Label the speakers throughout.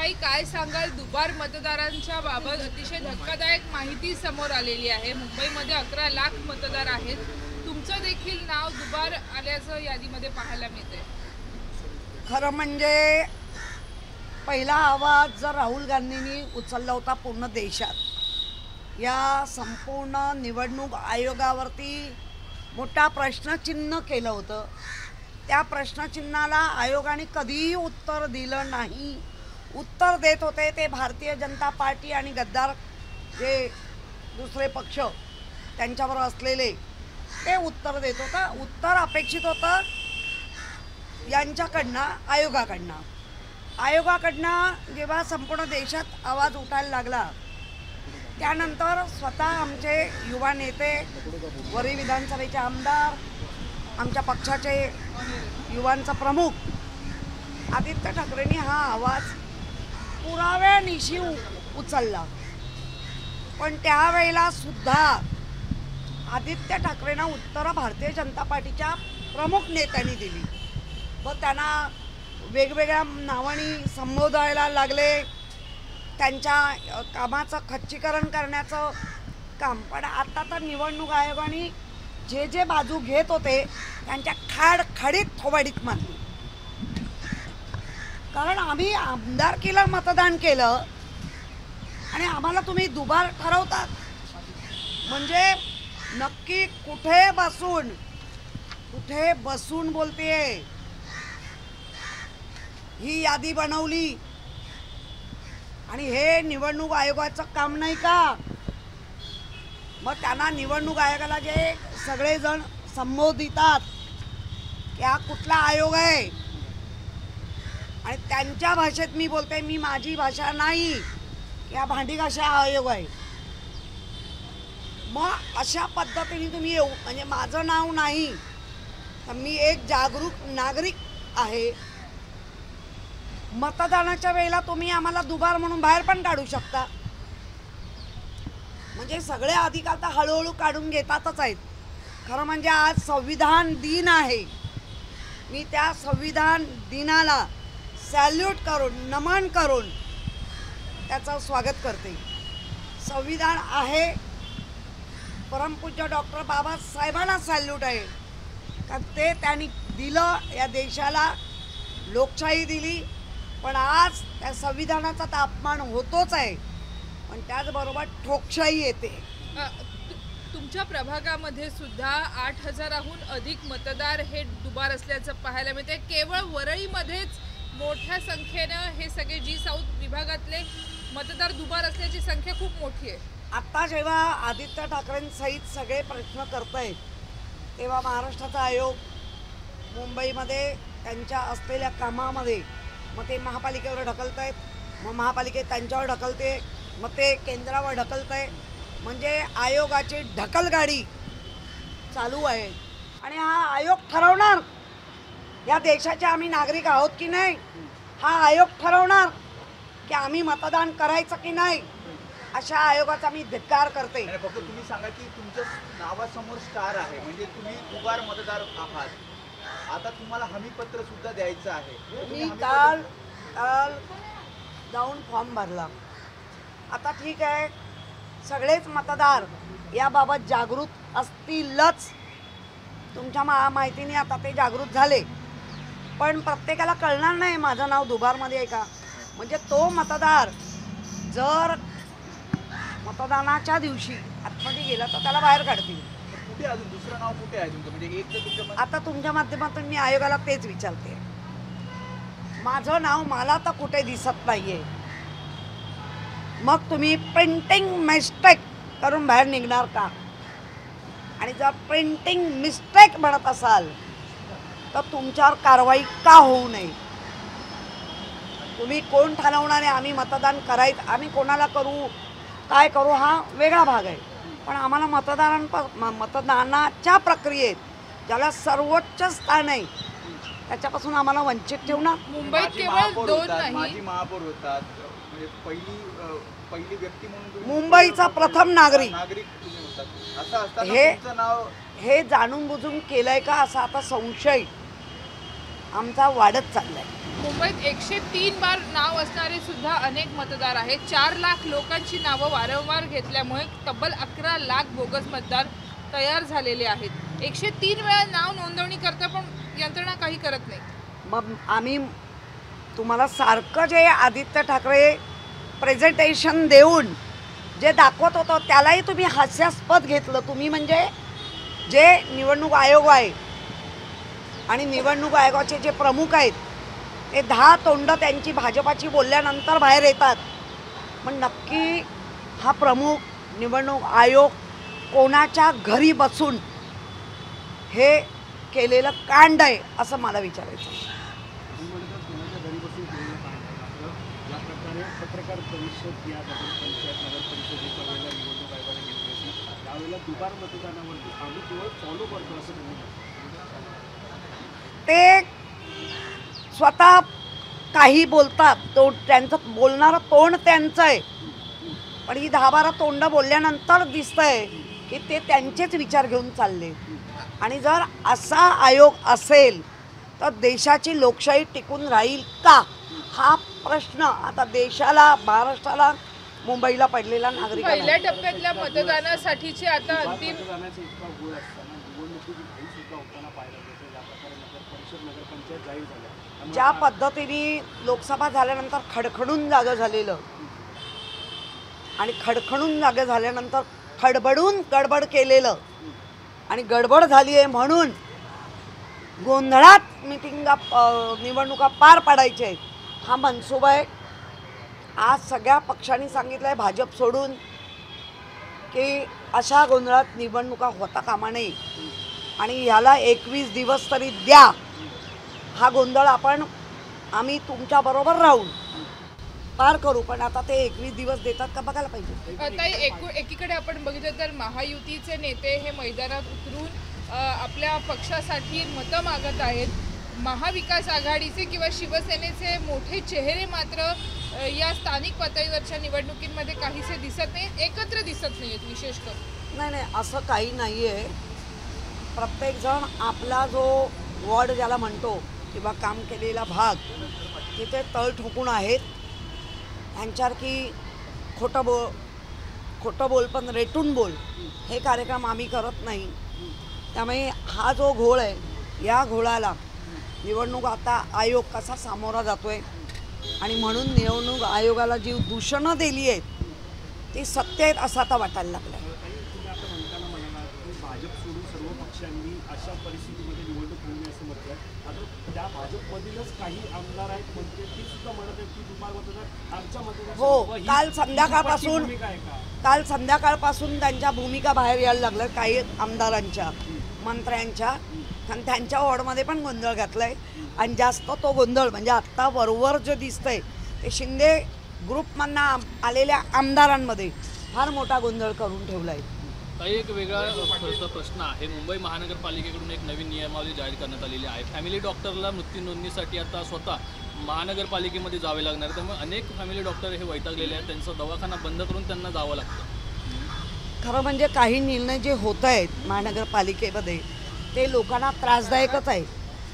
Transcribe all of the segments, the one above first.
Speaker 1: ताई काय सांगाल दुबार मतदारांच्या बाबत अतिशय धक्कादायक माहिती समोर आलेली आहे। मुंबईमध्ये 11 लाख मतदार आहेत, तुमचं देखील नाव दुबार आल्याचं यादीमध्ये पाहायला मिळते।
Speaker 2: खरं म्हणजे पहिला आवाज जर राहुल गांधींनी उचलला होता पूर्ण देशात, या संपूर्ण निवडणूक आयोगावरती मोठा प्रश्नचिन्ह केलं होतं। त्या प्रश्नचिन्हाला आयोगाने कधीही उत्तर दिलं नाही। उत्तर देत होते ते भारतीय जनता पार्टी आणि गद्दार जे दुसरे पक्ष त्यांच्यावर असलेले ते उत्तर देत होतं। उत्तर अपेक्षित होतं यांच्याकडनं, आयोगाकडनं जेव्हा संपूर्ण देशात आवाज उठायला लागला त्यानंतर स्वतः आमचे युवा नेते, वरी विधानसभेचे आमदार, आमच्या पक्षाचे युवांचा प्रमुख आदित्य ठाकरेंनी हा आवाज पुराव्यानिशी उचलला। पण त्यावेळेला सुद्धा आदित्य ठाकरेंना उत्तरं भारतीय जनता पार्टीच्या प्रमुख नेत्यांनी दिली व त्यांना वेगवेगळ्या नावांनी संबोधायला लागले, त्यांच्या कामाचं खच्चीकरण करण्याचं काम। पण आता तर निवडणूक आयोगाने जे जे बाजू घेत होते त्यांच्या खाडीत थोबाडीत मारली। कारण आम्ही आमदारकीला मतदान केलं आणि आम्हाला तुम्ही दुबार ठरवतात म्हणजे नक्की कुठे बसून बोलतेय? ही यादी बनवली आणि हे निवडणूक आयोगाचं काम नाही का? मग त्यांना निवडणूक आयोगाला जे सगळेजण संबोधितात की हा कुठला आयोग आहे आणि त्यांच्या भाषेत मी बोलते, मी माझी भाषा नाही, या भांडी घासा आयोग आहे। मग अशा पद्धतीने तुम्ही येऊ म्हणजे माझं नाव नाही तर मी एक जागरूक नागरिक आहे। मतदानाच्या वेळेला तुम्ही आम्हाला दुबार म्हणून बाहेर पण काढू शकता। म्हणजे सगळे अधिकार तर हळूहळू काढून घेतातच आहेत। खरं म्हणजे आज संविधान दिन आहे, मी त्या संविधान दिनाला सॅल्यूट करून, नमन करून त्याचं स्वागत करते। संविधान आहे, परमपूज्य डॉक्टर बाबासाहेबांना सॅल्यूट आहे का ते त्यांनी दिलं, या देशाला लोकशाही दिली। पण आज त्या संविधानाचा तर अपमान होतोच आहे, पण त्याचबरोबर ठोकशाही येते।
Speaker 1: तुमच्या प्रभागामध्ये सुद्धा 8,000हून अधिक मतदार हे दुबार असल्याचं पाहायला मिळते। केवळ वरळीमध्येच मोठ्या संख्येनं हे सगळे जी साऊथ विभागातले मतदार दुबार असल्याची संख्या खूप मोठी आहे।
Speaker 2: आता जेव्हा आदित्य ठाकरेंसहित सगळे प्रश्न करतायत तेव्हा महाराष्ट्राचा आयोग मुंबईमध्ये त्यांच्या असलेल्या कामामध्ये मग ते महापालिकेवर ढकलत आहेत, मग महापालिकेत त्यांच्यावर ढकलते, मग ते केंद्रावर ढकलत आहे। म्हणजे आयोगाची ढकलगाडी चालू आहे आणि हा आयोग ठरवणार या देशाचे आम्ही नागरिक आहोत की नाही, हा आयोग ठरवणार की आम्ही मतदान करायचं की नाही। अशा आयोगाचा मी धिक्कार करते।
Speaker 3: फक्त तुम्ही सांगा की तुमच्या नावासमोर स्टार आहे म्हणजे तुम्ही दुबार मतदार आहात, आता तुम्हाला हमीपत्र सुद्धा द्यायचं आहे।
Speaker 2: मी काल जाऊन फॉर्म भरला। आता ठीक आहे, सगळेच मतदार याबाबत जागृत असतीलच, तुमच्या माहितीने आता ते जागृत झाले, पण प्रत्येकाला कळणार नाही माझं नाव दुबारमध्ये आहे का। म्हणजे तो मतदार जर मतदानाच्या दिवशी आतमध्ये गेला तर त्याला बाहेर काढतील।
Speaker 3: कुठे अजून दुसरं नाव कुठे आहे तुमचं? म्हणजे एक तर तुमच्या
Speaker 2: आता तुमच्या माध्यमातून मी आयोगाला तेच विचारते, माझं नाव मला तर कुठे दिसत नाहीये। मग तुम्ही प्रिंटिंग मिस्टेक करून बाहेर निघणार का? आणि जर प्रिंटिंग मिस्टेक म्हणत असाल तर तुमच्यावर कारवाई का होऊ नये? तुम्ही कोण ठरवणार आहे आम्ही मतदान करायचं, आम्ही कोणाला करू, काय करू हा वेगळा भाग आहे, पण आम्हाला मतदानाच्या प्रक्रियेत ज्याला सर्वोच्च स्थान आहे त्याच्यापासून आम्हाला वंचित ठेवणार।
Speaker 1: मुंबईत केवळ 2 नाही,
Speaker 3: माजी महापौर होतात, म्हणजे पहिली व्यक्ती म्हणून
Speaker 2: मुंबईचा प्रथम नागरिक
Speaker 3: तुम्ही होतात, असं असताना तुमचं नाव
Speaker 2: हे जाणून बुजून केलंय का असा आता संशय आमचा वाढत चाललाय।
Speaker 1: मुंबईत 103 बार नाव असणारे सुद्धा अनेक मतदार आहेत. 4 लाख लोकांची नावं वारंवार घेतल्यामुळे तब्बल 11 लाख बोगस मतदार तयार झालेले आहेत. 103 वेळा नाव नोंदवणी करता पण यंत्रणा काही करत नाही.
Speaker 2: मग आम्ही तुम्हाला सारखं जे आदित्य ठाकरे प्रेझेंटेशन देऊन जे दाखवत होतो त्यालाही तुम्ही हास्यास्पद घेतलं. तुम्ही म्हणजे जे निवडणूक आयोग आहे आणि निवडणूक आयोगाचे जे प्रमुख आहेत ते 10 तोंड त्यांची भाजपाची बोलल्यानंतर बाहेर येतात. पण नक्की हा प्रमुख निवडणूक आयोग कोणाच्या घरी बसून हे केलेलं कांड आहे असं मला विचारायचं.
Speaker 4: पत्रकार परिषद या पंचायत नगर परिषदेच्या वेळेला निवडणूक आयोगाने घेतली असेल त्यावेळेला दुबार मतदानावरती आम्ही केवळ फॉलो करतो असं त्यांनी
Speaker 2: ते स्वतः काही बोलतात. तो त्यांचं बोलणारं तोंड त्यांचं आहे. पण ही 10-12 तोंड बोलल्यानंतर दिसतंय की ते त्यांचेच विचार घेऊन चालले. आणि जर असा आयोग असेल तर देशाची लोकशाही टिकून राहील का हा प्रश्न आता देशाला, महाराष्ट्राला, मुंबईला पडलेला नागरिकांना.
Speaker 1: पहिल्या टप्प्यातल्या मतदानासाठीचे आता अंतिम
Speaker 4: मतदानाचा इतका गोळ असताना निवडणुकीची घाई सुद्धा होताना पाहायला मिळते. ज्या प्रकारे नगर परिषद नगर पंचायत जाहीर झाल्या
Speaker 2: ज्या पद्धतीने लोकसभा झाल्यानंतर खडखडून जागं झालेलं आणि खडखडून जागं झाल्यानंतर खडबडून गडबड केलेलं आणि गडबड झाली आहे म्हणून गोंधळात निवडणुका पार पाडायच्या आहेत हा मनसुबा आहे. आज सगळ्या पक्षांनी सांगितलं आहे भाजप सोडून की अशा गोंधळात निवडणुका होता कामा नये आणि ह्याला 21 दिवस तरी द्या. हा गोंधळ आम्ही तुमच्याबरोबर राहून पार करू. पण आता ते 21 दिवस देतात का बघायला पाहिजे.
Speaker 1: आता एकीकडे आपण बघितलं तर महायुतीचे नेते हे मैदानात उतरून आपल्या पक्षासाठी मतं मागत आहेत. महाविकास आघाडीचे किंवा शिवसेनेचे मोठे चेहरे मात्र या स्थानिक पातळीवरच्या निवडणुकीमध्ये काहीसे दिसत नाहीत, एकत्र दिसत नाहीत विशेष करून.
Speaker 2: नाही असं काही नाही आहे. प्रत्येकजण आपला जो वॉर्ड ज्याला म्हणतो किंवा काम केलेला भाग तिथे तळ ठोकून आहेत. ह्यांच्यासारखी खोटं बोल पण रेटून बोल हे कार्यक्रम आम्ही करत नाही. त्यामुळे हा जो घोळ आहे या घोळाला निवडणूक आता आयोग कसा सामोरा जातोय आणि म्हणून निवडणूक आयोगाला जी दूषणं दिली आहेत ती सत्य आहेत असं आता वाटायला लागलं.
Speaker 4: तुम्ही आता म्हणताना म्हणाला की भाजप सोडून सर्व पक्षांनी अशा परिस्थितीमध्ये निवडणूक होऊ असं म्हटलं. आता त्या भाजपमधीलच काही आमदार आहेत म्हणते ती सुद्धा म्हणत आहेत की दुबार मतदार आमच्या मतदार
Speaker 2: हो, काल संध्याकाळपासून त्यांच्या भूमिका बाहेर यायला लागल्या काही आमदारांच्या, मंत्र्यांच्या. कारण त्यांच्या वॉर्डमध्ये पण गोंधळ घातलाय आणि जास्त तो गोंधळ म्हणजे आत्ता वरवर जे दिसतंय ते शिंदे ग्रुपमधनं आलेल्या आमदारांमध्ये फार मोठा गोंधळ करून ठेवला आहे.
Speaker 5: काही एक वेगळा प्रश्न आहे. मुंबई महानगरपालिकेकडून एक नवीन नियमावली जाहीर करण्यात आलेली आहे. फॅमिली डॉक्टरला मृत्यू नोंदणीसाठी आता स्वतः महानगरपालिकेमध्ये जावे लागणार. त्यामुळे अनेक फॅमिली डॉक्टर हे वैतागलेले आहेत. त्यांचा दवाखाना बंद करून त्यांना जावं लागतं.
Speaker 2: खरं म्हणजे काही निर्णय जे होत आहेत महानगरपालिकेमध्ये ते लोकांना त्रासदायकच आहे.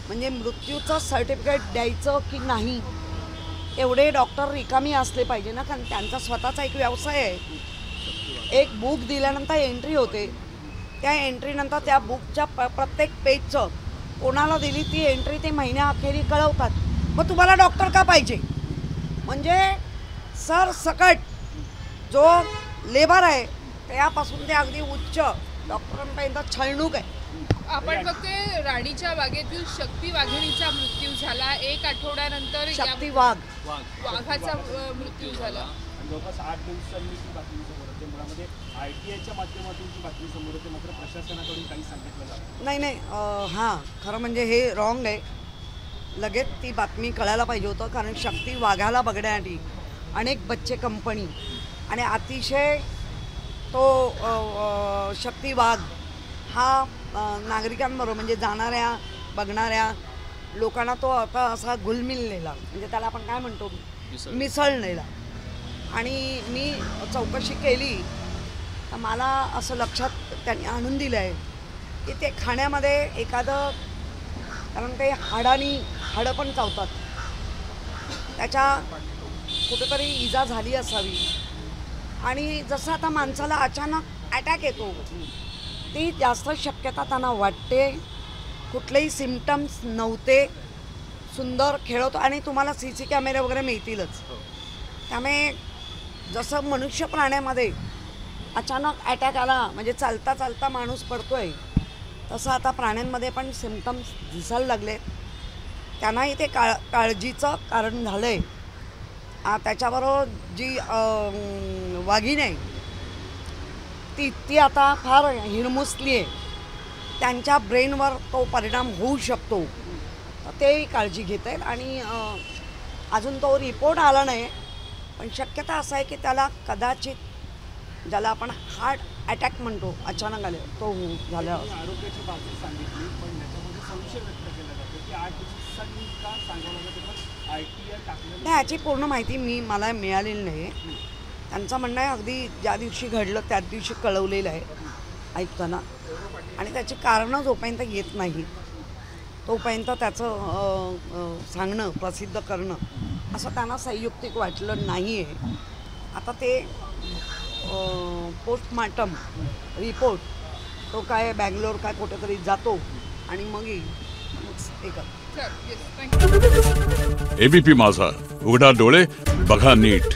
Speaker 2: म्हणजे मृत्यूचं सर्टिफिकेट द्यायचं की नाही एवढे डॉक्टर रिकामी असले पाहिजे ना. कारण त्यांचा स्वतःचा एक व्यवसाय आहे. एक बुक दिल्यानंतर एंट्री होते. त्या एंट्रीनंतर त्या बुकच्या प्रत्येक पेजचं कोणाला दिली ती एंट्री ते महिन्याअखेरी कळवतात. मग तुम्हाला डॉक्टर का पाहिजे. म्हणजे सरसकट जो लेबर आहे त्यापासून ते अगदी उच्च डॉक्टरांपर्यंत छळणूक आहे.
Speaker 1: आपण बघतोय राणीच्या बागेतील शक्ती वाघिणीचा मृत्यू झाला. 1 आठवड्यानंतर
Speaker 2: शक्ती
Speaker 1: वाघाचा मृत्यू झाला.
Speaker 4: जवळपास 8 दिवसांनी ती बातमी समोर येते. मुळामध्ये ITIच्या माध्यमातून ती बातमी समोर येते. मात्र प्रशासनाकडून काही सांगितलं जातं
Speaker 2: नाही. हां, खरं म्हणजे हे रॉंग आहे. लगेच ती बातमी कळायला पाहिजे होतं. कारण शक्ती वाघाला बघण्यासाठी अनेक बच्चे कंपनी आणि अतिशय तो शक्ती वाघ हा नागरिकांबरोबर म्हणजे जाणाऱ्या बघणाऱ्या लोकांना तो आता असा घुलमिललेला म्हणजे त्याला आपण काय म्हणतो मिसळलेला. आणि मी चौकशी केली तर मला असं लक्षात त्यांनी आणून दिलं आहे की ते खाण्यामध्ये एखादं कारण ते हाडं पण चावतात त्याच्या कुठेतरी इजा झाली असावी. आणि जसं आता माणसाला अचानक अटॅक येतो ती जास्त शक्यता त्यांना वाटते. कुठलेही सिम्पटम्स नव्हते, सुंदर खेळवतो आणि तुम्हाला CC कॅमेरे वगैरे मिळतीलच. त्यामुळे जसं मनुष्य प्राण्यामध्ये अचानक अटॅक आला म्हणजे चालता चालता माणूस पडतोय, तसं आता प्राण्यांमध्ये पण सिम्पटम्स दिसायला लागले. त्यांनाही ते काळजीचं कारण झालं आहे. त्याच्याबरोबर जी वाघीण आहे ती आता फार हिरमुसली आहे. त्यांच्या ब्रेनवर तो परिणाम होऊ शकतो, तेही काळजी घेत आहेत. आणि अजून तो रिपोर्ट आला नाही, पण शक्यता असं आहे की त्याला कदाचित ज्याला आपण हार्ट अटॅक म्हणतो अचानक आले तो झाला.
Speaker 4: आरोग्याची बाजू सांगितली, पण याच्यामध्ये संशय व्यक्त केला जातो की 8 दिवसांनी का सांगावं लागतं, पण ITR टाकलेलं
Speaker 2: नाही, याची पूर्ण माहिती मला मिळालेली नाही. त्यांचं म्हणणं आहे अगदी ज्या दिवशी घडलं त्याच दिवशी कळवलेलं आहे आयुक्तांना, आणि त्याची कारणं जोपर्यंत येत नाही तोपर्यंत त्याचं सांगणं प्रसिद्ध करणं असं त्यांना संयुक्तिक वाटलं नाही आहे. आता ते पोस्टमार्टम रिपोर्ट तो काय बँगलोर काय कुठेतरी जातो आणि मग हे करतो.
Speaker 1: Sir yes, thank you.
Speaker 6: ABP माझा, उघडा डोळे बघा नीट.